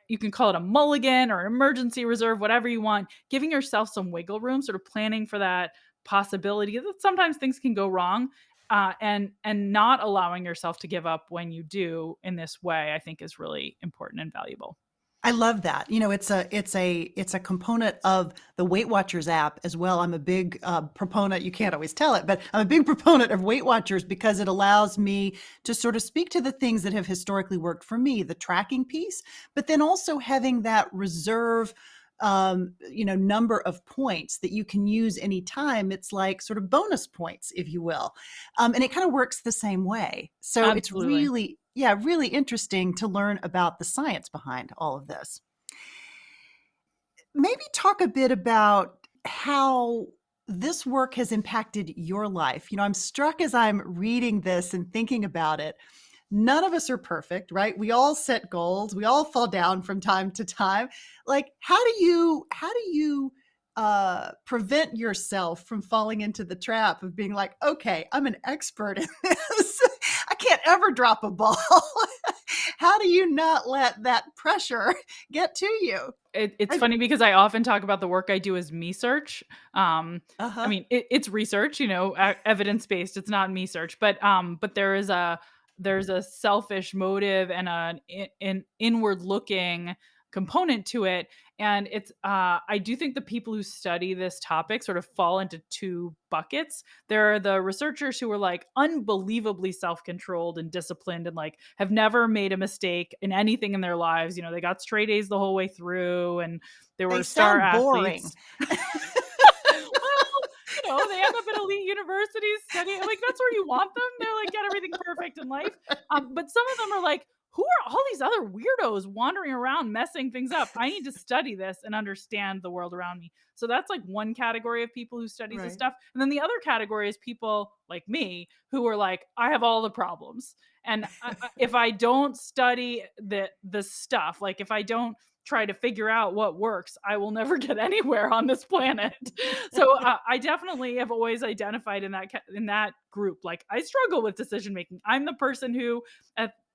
you can call it a mulligan or an emergency reserve, whatever you want, giving yourself some wiggle room, sort of planning for that possibility that sometimes things can go wrong, and not allowing yourself to give up when you do in this way, I think is really important and valuable. I love that. It's a component of the Weight Watchers app as well. I'm a big proponent. You can't always tell it, but I'm a big proponent of Weight Watchers because it allows me to sort of speak to the things that have historically worked for me, the tracking piece, but then also having that reserve number of points that you can use anytime. It's like sort of bonus points, if you will. And it kind of works the same way. So it's Absolutely. really, yeah, really interesting to learn about the science behind all of this. Maybe talk a bit about how this work has impacted your life. I'm struck as I'm reading this and thinking about it. None of us are perfect, right? We all set goals. We all fall down from time to time. Like, how do you prevent yourself from falling into the trap of being like, okay, I'm an expert in this. I can't ever drop a ball. How do you not let that pressure get to you? It's I, funny because I often talk about the work I do as me search. I uh-huh. mean, it's research, evidence based. It's not me search, but there's a selfish motive and an inward looking component to it. And it's I do think the people who study this topic sort of fall into two buckets. There are the researchers who are like unbelievably self-controlled and disciplined and like have never made a mistake in anything in their lives. They got straight A's the whole way through and they They were star sound boring. athletes. Well, they end up at elite universities studying. Like, that's where you want them. They're like, get everything perfect in life. But some of them are like, who are all these other weirdos wandering around messing things up? I need to study this and understand the world around me. So that's like one category of people who studies this Right. stuff. And then the other category is people like me who are like, I have all the problems. And if I don't study the stuff, like if I don't try to figure out what works, I will never get anywhere on this planet. So I definitely have always identified in that group. Like, I struggle with decision making. I'm the person who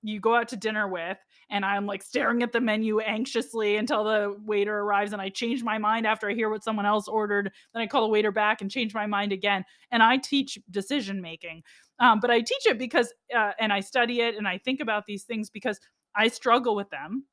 you go out to dinner with, and I'm like staring at the menu anxiously until the waiter arrives, and I change my mind after I hear what someone else ordered. Then I call the waiter back and change my mind again. And I teach decision making, but I teach it because and I study it and I think about these things because I struggle with them.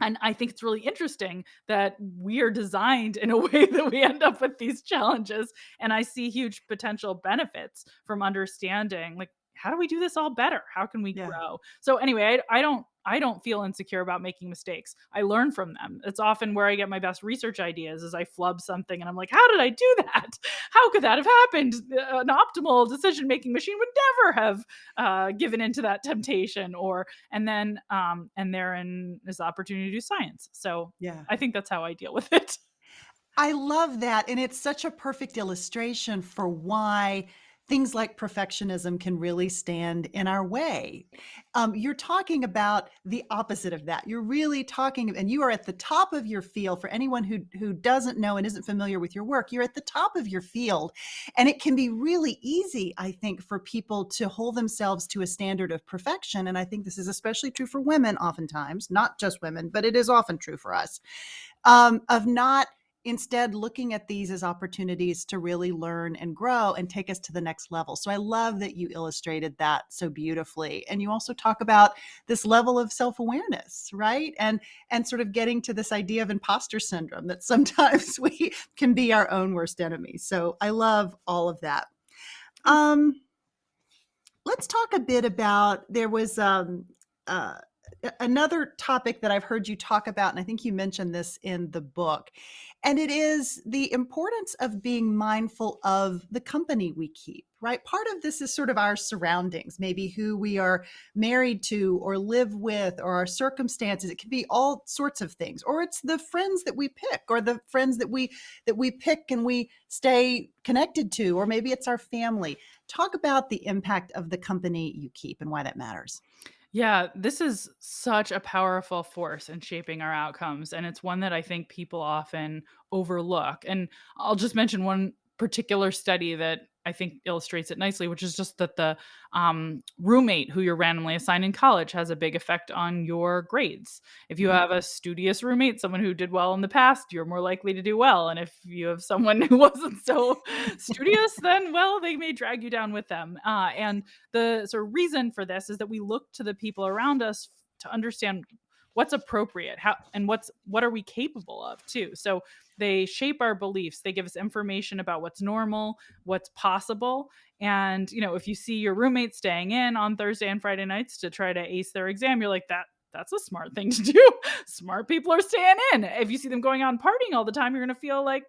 And I think it's really interesting that we are designed in a way that we end up with these challenges. And I see huge potential benefits from understanding, like, how do we do this all better? How can we Yeah. grow? So anyway, I don't feel insecure about making mistakes. I learn from them. It's often where I get my best research ideas is I flub something and I'm like, how did I do that? How could that have happened? An optimal decision making machine would never have given into that temptation. And therein is the opportunity to do science. So Yeah. I think that's how I deal with it. I love that. And it's such a perfect illustration for why things like perfectionism can really stand in our way. You're talking about the opposite of that. You're really talking, and you are at the top of your field. For anyone who doesn't know and isn't familiar with your work, you're at the top of your field. And it can be really easy, I think, for people to hold themselves to a standard of perfection. And I think this is especially true for women oftentimes, not just women, but it is often true for us, of not instead looking at these as opportunities to really learn and grow and take us to the next level. So I love that you illustrated that so beautifully. And you also talk about this level of self-awareness, right? And sort of getting to this idea of imposter syndrome that sometimes we can be our own worst enemy. So I love all of that. Let's talk a bit about, there was uh, another topic that I've heard you talk about, and I think you mentioned this in the book, and it is the importance of being mindful of the company we keep, right? Part of this is sort of our surroundings, maybe who we are married to or live with or our circumstances. It can be all sorts of things, or it's the friends that we pick or the friends that we pick and we stay connected to, or maybe it's our family. Talk about the impact of the company you keep and why that matters. Yeah, this is such a powerful force in shaping our outcomes. And it's one that I think people often overlook. And I'll just mention one particular study that I think illustrates it nicely, which is just that the roommate who you're randomly assigned in college has a big effect on your grades. If you Mhm. have a studious roommate, someone who did well in the past, you're more likely to do well. And if you have someone who wasn't so studious, then, well, they may drag you down with them. And the sort of reason for this is that we look to the people around us to understand what's appropriate, what are we capable of too. So they shape our beliefs. They give us information about what's normal, what's possible. And, if you see your roommate staying in on Thursday and Friday nights to try to ace their exam, you're like, that's a smart thing to do. Smart people are staying in. If you see them going out and partying all the time, you're going to feel like,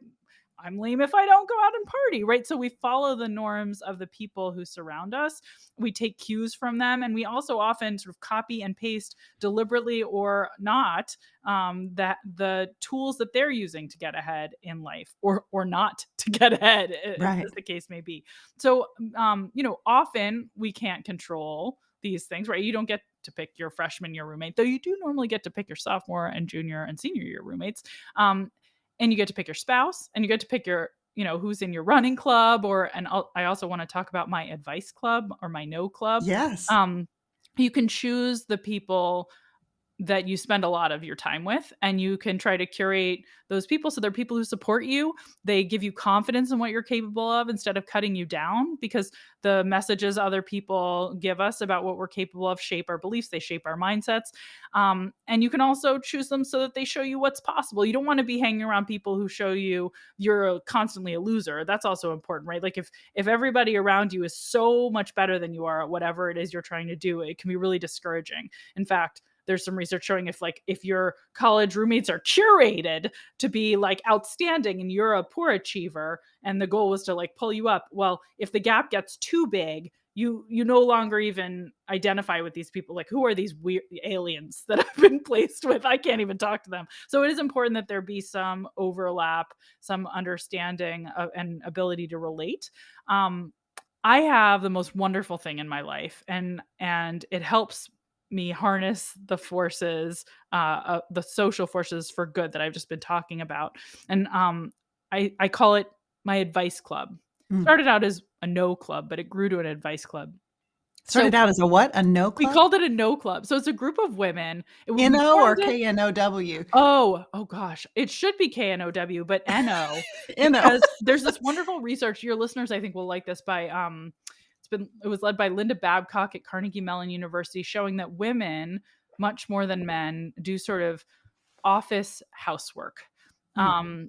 I'm lame if I don't go out and party, right? So we follow the norms of the people who surround us. We take cues from them, and we also often sort of copy and paste deliberately or not that the tools that they're using to get ahead in life, or not to get ahead, Right. as the case may be. So often we can't control these things, right? You don't get to pick your freshman year roommate, though you do normally get to pick your sophomore and junior and senior year roommates. And you get to pick your spouse, and you get to pick your, who's in your running club, I also want to talk about my advice club or my no club. Yes. You can choose the people that you spend a lot of your time with, and you can try to curate those people so they're people who support you. They give you confidence in what you're capable of instead of cutting you down, because the messages other people give us about what we're capable of shape our beliefs, they shape our mindsets. And you can also choose them so that they show you what's possible. You don't want to be hanging around people who show you you're constantly a loser. That's also important, right? Like if everybody around you is so much better than you are at whatever it is you're trying to do, it can be really discouraging. In fact, there's some research showing if your college roommates are curated to be like outstanding and you're a poor achiever and the goal was to like pull you up, well, if the gap gets too big, you no longer even identify with these people. Like, who are these weird aliens that I've been placed with? I can't even talk to them. So it is important that there be some overlap, some understanding and ability to relate. I have the most wonderful thing in my life, and it helps me harness the forces, the social forces for good that I've just been talking about. And I call it my advice club. Started out as a no club, but it grew to an advice club. Started out as a what? A no We club? called it a no club. So it's a group of women. N-O or K-N-O-W? Oh gosh. It should be K-N-O-W, but N-O. N-O. Because there's this wonderful research. Your listeners, I think, will like this by it was led by Linda Babcock at Carnegie Mellon University, showing that women, much more than men, do sort of office housework.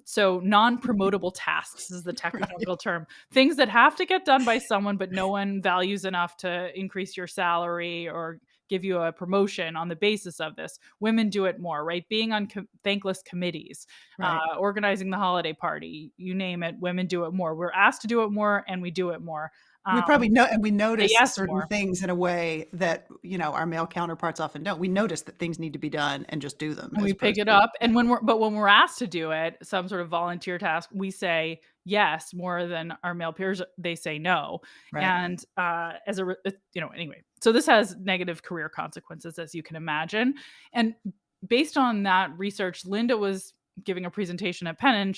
So non-promotable tasks is the technical term. Things that have to get done by someone, but no one values enough to increase your salary or give you a promotion on the basis of this. Women do it more, right? Being on thankless committees, Right. organizing the holiday party, you name it, women do it more. We're asked to do it more, and we do it more. We probably know, and we notice yes certain more. things in a way that, our male counterparts often don't. We notice that things need to be done and just do them. And as we pick opposed it to- up. And when we're asked to do it, some sort of volunteer task, we say yes more than our male peers. They say no. Right. And anyway, so this has negative career consequences, as you can imagine. And based on that research, Linda was giving a presentation at Penn, and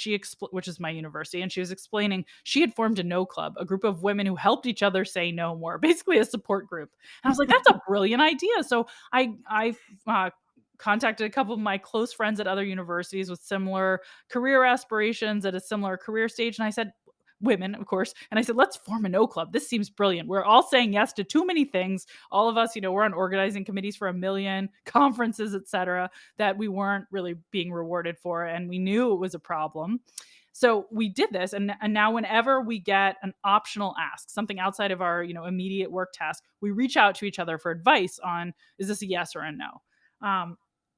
which is my university, and she was explaining she had formed a no club, a group of women who helped each other say no more, basically a support group. And I was like, that's a brilliant idea. So I contacted a couple of my close friends at other universities with similar career aspirations at a similar career stage, and I said, women, of course. And I said, let's form a no club. This seems brilliant. We're all saying yes to too many things. All of us, we're on organizing committees for 1 million conferences, et cetera, that we weren't really being rewarded for. And we knew it was a problem. So we did this. And now whenever we get an optional ask, something outside of our, immediate work task, we reach out to each other for advice on, is this a yes or a no?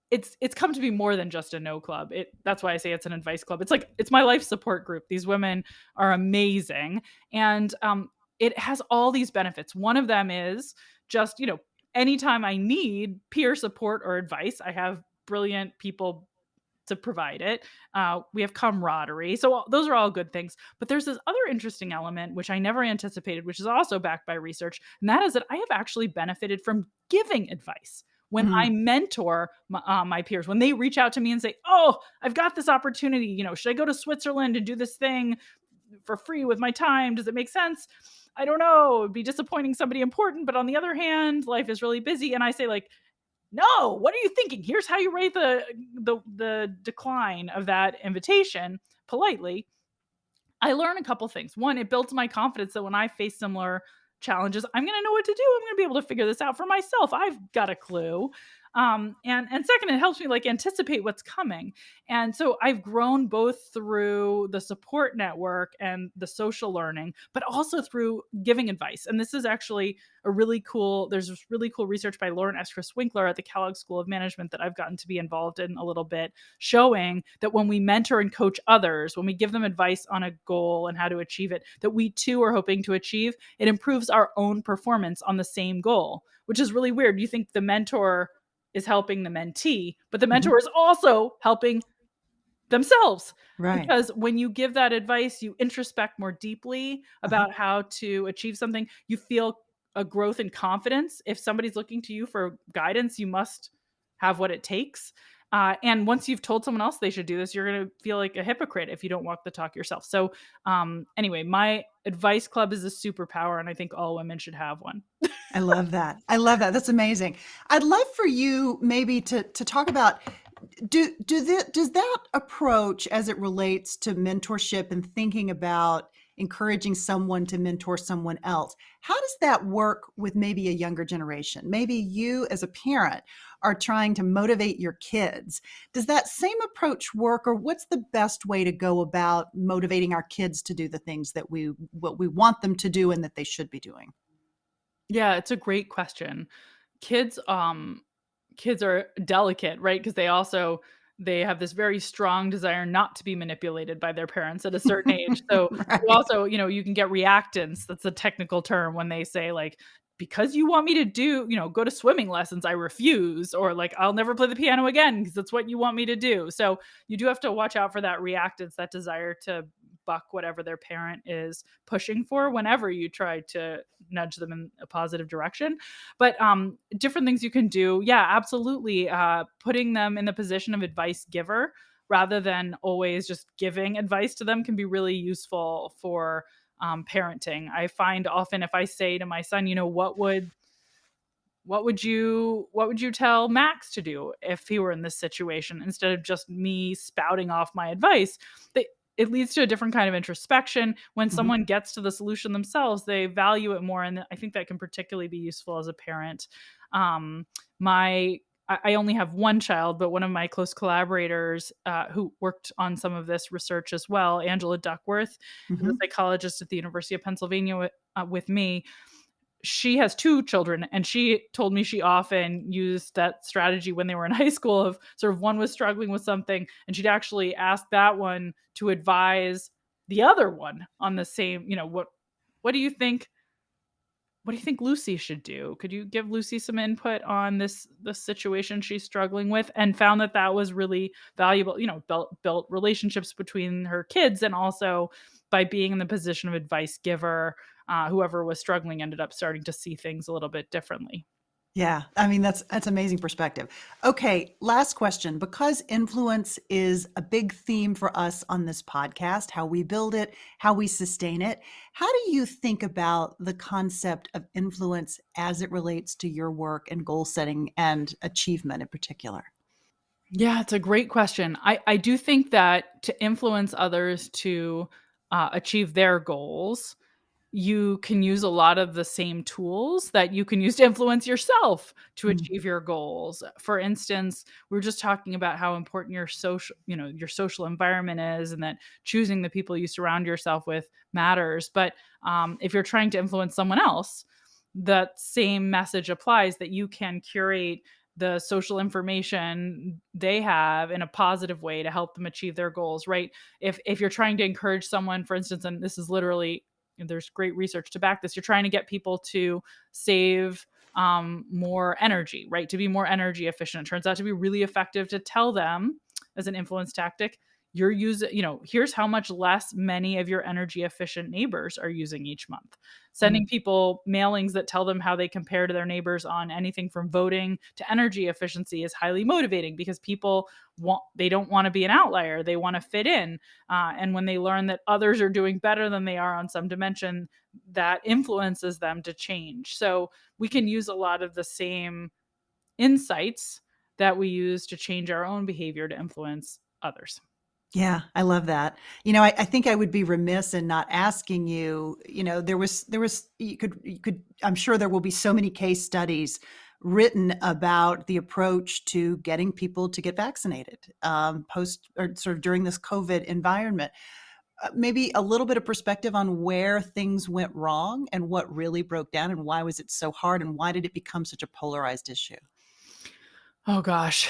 It's come to be more than just a no club. That's why I say it's an advice club. It's my life support group. These women are amazing. And it has all these benefits. One of them is just, anytime I need peer support or advice, I have brilliant people to provide it. We have camaraderie. So those are all good things. But there's this other interesting element, which I never anticipated, which is also backed by research. And that is that I have actually benefited from giving advice. When I mentor my peers, when they reach out to me and say, oh, I've got this opportunity, should I go to Switzerland and do this thing for free with my time? Does it make sense? I don't know. It'd be disappointing somebody important. But on the other hand, life is really busy. And I say, like, no, what are you thinking? Here's how you rate the decline of that invitation politely. I learn a couple things. One, it builds my confidence that when I face similar challenges, I'm going to know what to do. I'm going to be able to figure this out for myself. I've got a clue. And second, it helps me like anticipate what's coming. And so I've grown both through the support network and the social learning, but also through giving advice. And this is actually there's this really cool research by Lauren Eskris Winkler at the Kellogg School of Management that I've gotten to be involved in a little bit, showing that when we mentor and coach others, when we give them advice on a goal and how to achieve it, that we too are hoping to achieve, it improves our own performance on the same goal, which is really weird. You think the mentor is helping the mentee, but the mentor is also helping themselves. Right. Because when you give that advice, you introspect more deeply about how to achieve something. You feel a growth in confidence. If somebody's looking to you for guidance, you must have what it takes. And once you've told someone else they should do this, you're going to feel like a hypocrite if you don't walk the talk yourself. So, anyway, my advice club is a superpower, and I think all women should have one. I love that. I love that. That's amazing. I'd love for you maybe to talk about does that approach as it relates to mentorship and thinking about encouraging someone to mentor someone else, how does that work with maybe a younger generation? Maybe you as a parent are trying to motivate your kids. Does that same approach work, or what's the best way to go about motivating our kids to do the things that what we want them to do and that they should be doing? Yeah, it's a great question. Kids kids are delicate, right? Because they have this very strong desire not to be manipulated by their parents at a certain age. So you Right. also, you can get reactance. That's a technical term when they say like, because you want me to go to swimming lessons, I refuse, or like, I'll never play the piano again because that's what you want me to do. So you do have to watch out for that reactance, that desire to buck whatever their parent is pushing for whenever you try to nudge them in a positive direction. But different things you can do. Yeah, absolutely. Putting them in the position of advice giver rather than always just giving advice to them can be really useful for parenting. I find often if I say to my son, what would you tell Max to do if he were in this situation, instead of just me spouting off my advice, it leads to a different kind of introspection. When Mhm. someone gets to the solution themselves, they value it more, and I think that can particularly be useful as a parent. My I only have one child, but one of my close collaborators who worked on some of this research as well, Angela Duckworth, is a Mhm. psychologist at the University of Pennsylvania with me. She has two children, and she told me she often used that strategy when they were in high school, of sort of one was struggling with something, and she'd actually ask that one to advise the other one on the same, what do you think what do you think Lucy should do? Could you give Lucy some input on this situation she's struggling with? And found that that was really valuable. Built relationships between her kids, and also by being in the position of advice giver, whoever was struggling ended up starting to see things a little bit differently. Yeah, I mean, that's amazing perspective. Okay, last question. Because influence is a big theme for us on this podcast, how we build it, how we sustain it, how do you think about the concept of influence as it relates to your work and goal setting and achievement in particular? Yeah, it's a great question. I do think that to influence others to achieve their goals, you can use a lot of the same tools that you can use to influence yourself to Mm, achieve your goals. For instance, we were just talking about how important your social environment is, and that choosing the people you surround yourself with matters. But if you're trying to influence someone else, that same message applies, that you can curate the social information they have in a positive way to help them achieve their goals, right? If you're trying to encourage someone, for instance, and this is literally, there's great research to back this, you're trying to get people to save more energy, right? To be more energy efficient. It turns out to be really effective to tell them, as an influence tactic, you're using, here's how much less many of your energy efficient neighbors are using each month. Sending mm, people mailings that tell them how they compare to their neighbors on anything from voting to energy efficiency is highly motivating, because people they don't want to be an outlier. They want to fit in. And when they learn that others are doing better than they are on some dimension, that influences them to change. So we can use a lot of the same insights that we use to change our own behavior to influence others. yeah, I love that. I think I would be remiss in not asking you, there was, I'm sure there will be so many case studies written about the approach to getting people to get vaccinated post or sort of during this COVID environment. Maybe a little bit of perspective on where things went wrong and what really broke down and why was it so hard and why did it become such a polarized issue? Oh gosh.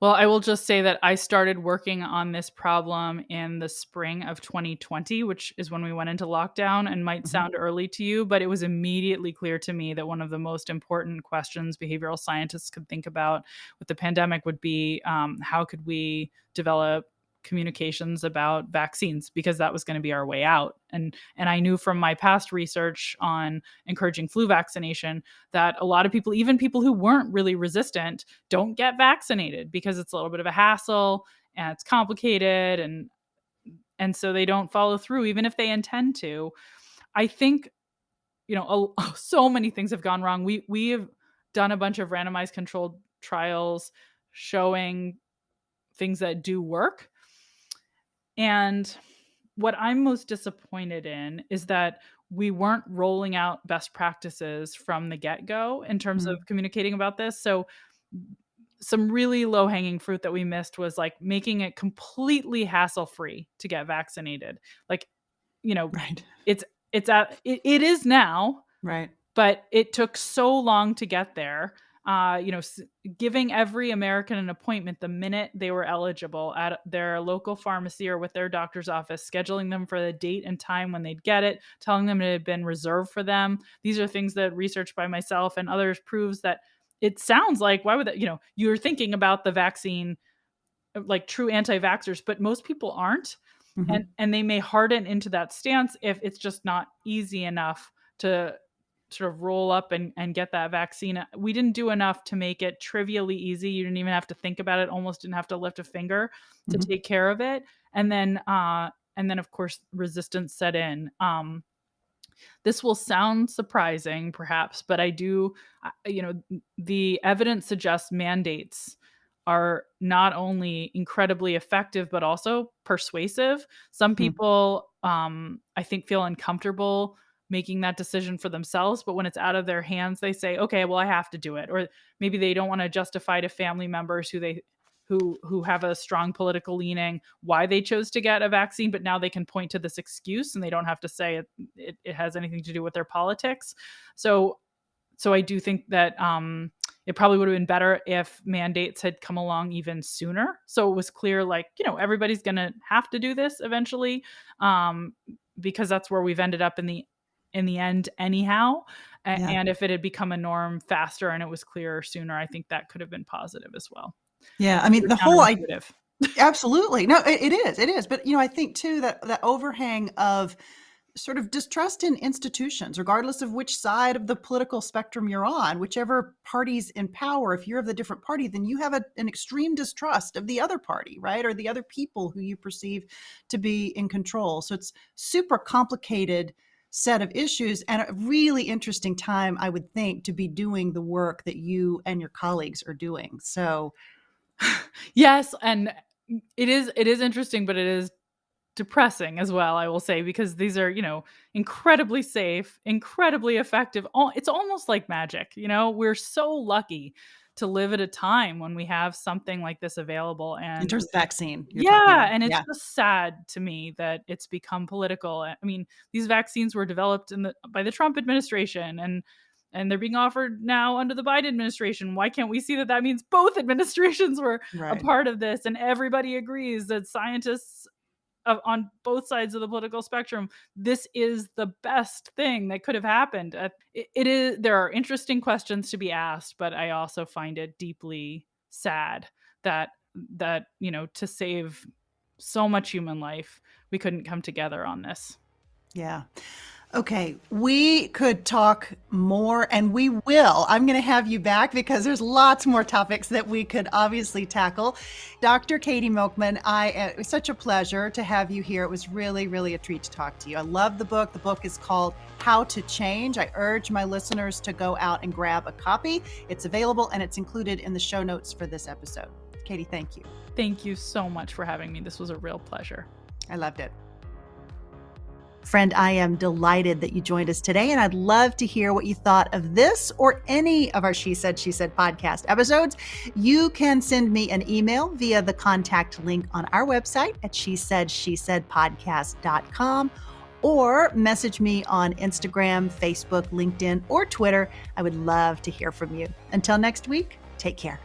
Well, I will just say that I started working on this problem in the spring of 2020, which is when we went into lockdown and might Mhm. sound early to you, but it was immediately clear to me that one of the most important questions behavioral scientists could think about with the pandemic would be how could we develop communications about vaccines, because that was going to be our way out. And I knew from my past research on encouraging flu vaccination that a lot of people, even people who weren't really resistant, don't get vaccinated because it's a little bit of a hassle and it's complicated, and so they don't follow through even if they intend to. I think, so many things have gone wrong. We have done a bunch of randomized controlled trials showing things that do work. And what I'm most disappointed in is that we weren't rolling out best practices from the get-go in terms of Mhm. communicating about this. So some really low-hanging fruit that we missed was like making it completely hassle-free to get vaccinated. Like, you know, Right. it's it is now, Right. but it took so long to get there. Giving every American an appointment the minute they were eligible at their local pharmacy or with their doctor's office, scheduling them for the date and time when they'd get it, telling them it had been reserved for them. These are things that research by myself and others proves that it sounds like, why would that, you're thinking about the vaccine like true anti-vaxxers, but most people aren't. And Mhm. and they may harden into that stance if it's just not easy enough to sort of roll up and get that vaccine. We didn't do enough to make it trivially easy. You didn't even have to think about it, almost didn't have to lift a finger to Mhm. take care of it. And then of course resistance set in. This will sound surprising perhaps, but I do, the evidence suggests mandates are not only incredibly effective, but also persuasive. Some Mm. people, I think, feel uncomfortable making that decision for themselves, but when it's out of their hands, they say, okay, well, I have to do it. Or maybe they don't want to justify to family members who have a strong political leaning why they chose to get a vaccine, but now they can point to this excuse and they don't have to say it has anything to do with their politics. So so I do think that it probably would have been better if mandates had come along even sooner, so it was clear, like, everybody's gonna have to do this eventually, um, because that's where we've ended up in the end anyhow. Yeah. And if it had become a norm faster and it was clearer sooner, I think that could have been positive as well. Yeah. I mean, Sort the of whole counterintuitive. absolutely. No, it is. It is. But, I think too that overhang of sort of distrust in institutions, regardless of which side of the political spectrum you're on, whichever party's in power, if you're of the different party, then you have an extreme distrust of the other party, right? Or the other people who you perceive to be in control. So it's super complicated set of issues and a really interesting time, I would think, to be doing the work that you and your colleagues are doing. So Yes, and it is interesting, but it is depressing as well, I will say, because these are, incredibly safe, incredibly effective. It's almost like magic, we're so lucky to live at a time when we have something like this available. in And terms of vaccine, you're talking yeah, about. and it's Yeah. just sad to me that it's become political. I mean, these vaccines were developed by the Trump administration, and they're being offered now under the Biden administration. Why can't we see that that means both administrations were a Right. part of this? And everybody agrees that scientists on both sides of the political spectrum, this is the best thing that could have happened. It is. There are interesting questions to be asked, but I also find it deeply sad that to save so much human life, we couldn't come together on this. Yeah. Okay, we could talk more and we will. I'm going to have you back because there's lots more topics that we could obviously tackle. Dr. Katy Milkman, it was such a pleasure to have you here. It was really, really a treat to talk to you. I love the book. The book is called How to Change. I urge my listeners to go out and grab a copy. It's available and it's included in the show notes for this episode. Katy, thank you. Thank you so much for having me. This was a real pleasure. I loved it. Friend, I am delighted that you joined us today, and I'd love to hear what you thought of this or any of our She Said podcast episodes. You can send me an email via the contact link on our website at shesaidpodcast.com, or message me on Instagram, Facebook, LinkedIn, or Twitter. I would love to hear from you. Until next week, take care.